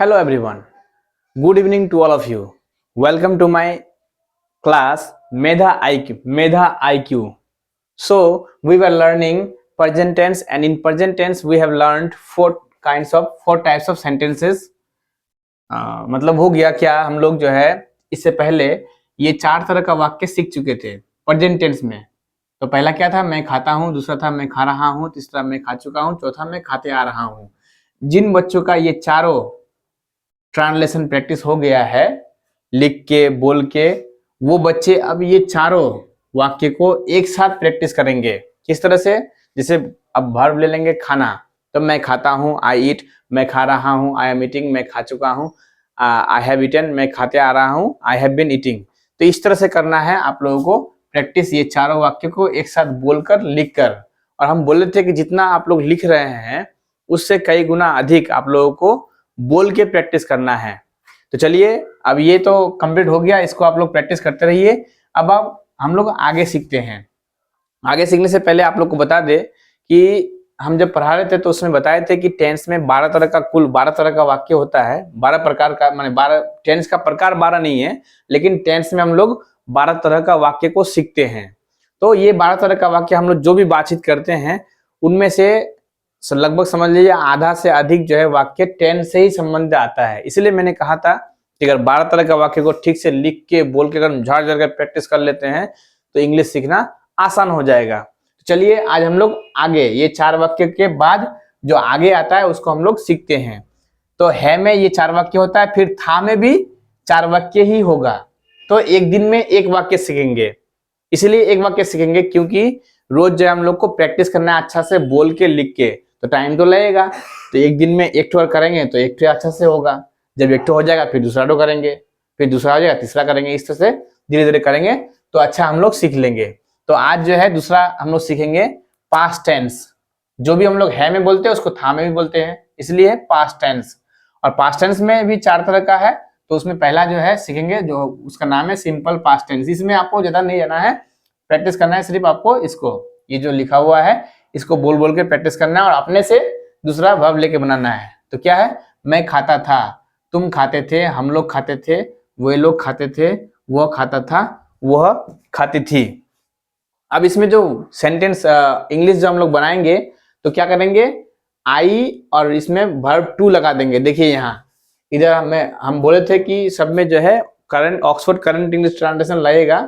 Hello everyone. Good evening to all of you. Welcome to my class Medha IQ. Medha IQ. So we were learning present tense, and in present tense we have learned four types of sentences. मतलब हो गया क्या, हम लोग जो है इससे पहले ये 4 तरह का वाक्य सीख चुके थे प्रेजेंट टेंस में। तो पहला क्या था, मैं खाता हूँ, दूसरा था मैं खा रहा हूँ, तीसरा मैं खा चुका हूँ, चौथा मैं खाते आ रहा हूँ। जिन बच्चों का ये चारों ट्रांसलेशन प्रैक्टिस हो गया है लिख के बोल के, वो बच्चे अब ये चारों वाक्य को एक साथ प्रैक्टिस करेंगे। किस तरह से? जैसे अब वर्ब ले लेंगे खाना, तो मैं खाता हूँ, आई ईट, मैं खा रहा हूँ, आई एम ईटिंग, मैं खा चुका हूँ, आई हैव ईटन, मैं खाते आ रहा हूँ, आई हैव बीन ईटिंग। तो इस तरह से करना है आप लोगों को प्रैक्टिस, ये चारों वाक्य को एक साथ बोलकर लिख कर। और हम बोले थे कि जितना आप लोग लिख रहे हैं उससे कई गुना अधिक आप लोगों को बोल के प्रैक्टिस करना है। तो चलिए, अब ये तो कंप्लीट हो गया, इसको आप लोग प्रैक्टिस करते रहिए। अब हम लोग आगे सीखते हैं। आगे सीखने से पहले आप लोग को बता दे कि हम जब पढ़ा रहे थे तो उसमें बताए थे कि टेंस में 12 तरह का, कुल 12 तरह का वाक्य होता है। 12 प्रकार का, माने 12 टेंस का प्रकार 12 नहीं है, लेकिन टेंस में हम लोग 12 तरह का वाक्य को सीखते हैं। तो ये 12 तरह का वाक्य हम लोग जो भी बातचीत करते हैं उनमें से लगभग समझ लीजिए आधा से अधिक जो है वाक्य टेंस से ही संबंध आता है। इसलिए मैंने कहा था कि अगर 12 तरह का वाक्य को ठीक से लिख के बोल के अगर झाड़ झाड़ कर प्रैक्टिस कर लेते हैं तो इंग्लिश सीखना आसान हो जाएगा। तो चलिए, आज हम लोग आगे ये 4 वाक्य के बाद जो आगे आता है उसको हम लोग सीखते हैं। तो है में ये 4 वाक्य होता है, फिर था में भी 4 वाक्य ही होगा। तो एक दिन में एक वाक्य सीखेंगे। इसलिए एक वाक्य सीखेंगे क्योंकि रोज जो हम लोग को प्रैक्टिस करना है अच्छा से बोल के लिख के, तो टाइम तो लगेगा। तो एक दिन में एक ठो करेंगे तो एक ठो अच्छा से होगा। जब एक ठो हो जाएगा फिर दूसरा ठो करेंगे, फिर दूसरा हो जाएगा तीसरा करेंगे। इस तरह से धीरे धीरे करेंगे तो अच्छा हम लोग सीख लेंगे। तो आज जो है दूसरा हम लोग सीखेंगे पास्ट टेंस। जो भी हम लोग है में बोलते हैं उसको था में भी बोलते हैं, इसलिए पास्ट टेंस। और पास्ट टेंस में भी 4 तरह का है। तो उसमें पहला जो है सीखेंगे, जो उसका नाम है सिंपल पास्ट टेंस। इसमें आपको ज्यादा नहीं जाना है, प्रैक्टिस करना है सिर्फ आपको इसको, ये जो लिखा हुआ है इसको बोल बोल के प्रैक्टिस करना है और अपने से दूसरा वर्ब लेके बनाना है। तो क्या है, मैं खाता था, तुम खाते थे, हम लोग खाते थे, वे लोग खाते थे, वह खाता था, वह खाती थी। अब इसमें जो सेंटेंस इंग्लिश जो हम लोग बनाएंगे तो क्या करेंगे, आई और इसमें वर्ब टू लगा देंगे। देखिए यहाँ इधर हम बोले थे कि सब में जो है current Oxford current English translation लगेगा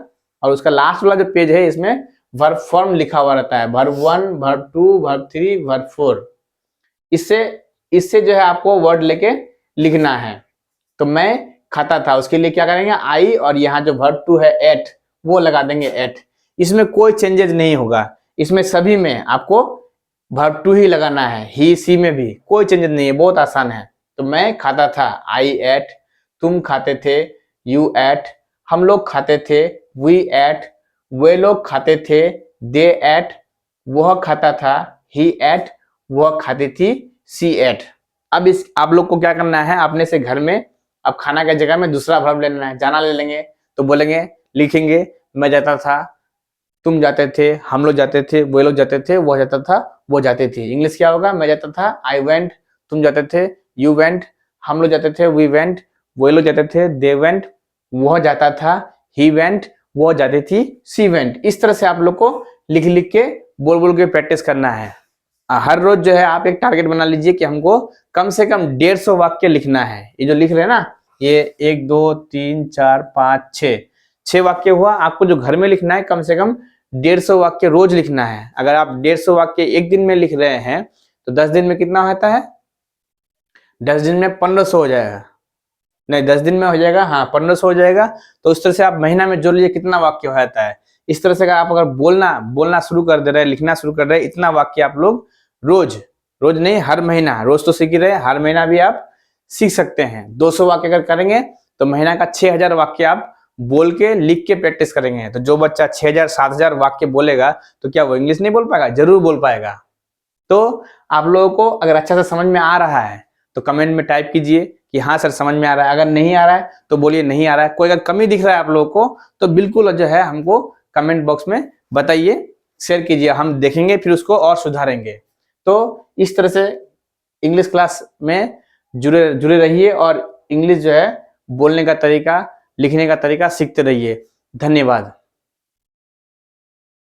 और उसका लास्ट वाला जो पेज है इसमें वर्ब फॉर्म लिखा हुआ रहता है, वर्ब 1, वर्ब 2, वर्ब 3, वर्ब 4। इससे जो है आपको वर्ड लेके लिखना है। तो मैं खाता था, उसके लिए क्या करेंगे, आई और यहाँ जो वर्ब 2 है एट, वो लगा देंगे एट। इसमें कोई चेंजेस नहीं होगा, इसमें सभी में आपको वर्ब 2 ही लगाना है, ही सी में भी कोई चेंजेस नहीं है, बहुत आसान है। तो मैं खाता था, आई एट, तुम खाते थे, यू एट, हम लोग खाते थे, वी एट, वे लोग खाते थे, दे एट, वह खाता था, ही एट, वह खाती थी, सी एट। अब इस आप लोग को क्या करना है, अपने से घर में अब खाना की जगह में दूसरा वर्ब लेना है, जाना ले लेंगे। तो बोलेंगे, लिखेंगे, मैं जाता था, तुम जाते थे, हम लोग जाते थे, वे लोग जाते थे, वह जाता था, वो जाती थी। इंग्लिश क्या होगा, मैं जाता था, आई वेंट, तुम जाते थे, यू वेंट, हम लोग जाते थे, वी वेंट, वे लोग जाते थे, दे वेंट, वह जाता था, ही वेंट, वो जाती थी, सी वेंट। इस तरह से आप लोग को लिख लिख के बोल बोल के प्रैक्टिस करना है। हर रोज जो है आप एक टारगेट बना लीजिए कि हमको कम से कम 150 वाक्य लिखना है। ये जो लिख रहे हैं ना, ये 1 2 3 4 5 6 वाक्य हुआ। आपको जो घर में लिखना है कम से कम 150 वाक्य रोज लिखना है। अगर आप 150 वाक्य एक दिन में लिख रहे हैं तो 10 दिन में कितना होता है, 10 दिन में 1500 हो जाएगा। नहीं, 10 दिन में हो जाएगा, हाँ 1500 हो जाएगा। तो उस तरह से आप महीना में जोड़ लीजिए कितना वाक्य हो जाता है। इस तरह से अगर बोलना शुरू कर दे रहे हैं, लिखना शुरू कर रहे हैं, इतना वाक्य आप लोग रोज नहीं, हर महीना, रोज तो सीख ही रहे, हर महीना भी आप सीख सकते हैं। 200 वाक्य अगर करेंगे तो महीना का 6000 वाक्य आप बोल के लिख के प्रैक्टिस करेंगे। तो जो बच्चा 6000 7000 वाक्य बोलेगा तो क्या वो इंग्लिश नहीं बोल पाएगा? जरूर बोल पाएगा। तो आप लोगों को अगर अच्छा से समझ में आ रहा है तो कमेंट में टाइप कीजिए कि हाँ सर समझ में आ रहा है। अगर नहीं आ रहा है तो बोलिए नहीं आ रहा है। कोई अगर कमी दिख रहा है आप लोगों को तो बिल्कुल जो है हमको कमेंट बॉक्स में बताइए, शेयर कीजिए, हम देखेंगे फिर उसको और सुधारेंगे। तो इस तरह से इंग्लिश क्लास में जुड़े जुड़े रहिए और इंग्लिश जो है बोलने का तरीका, लिखने का तरीका सीखते रहिए। धन्यवाद।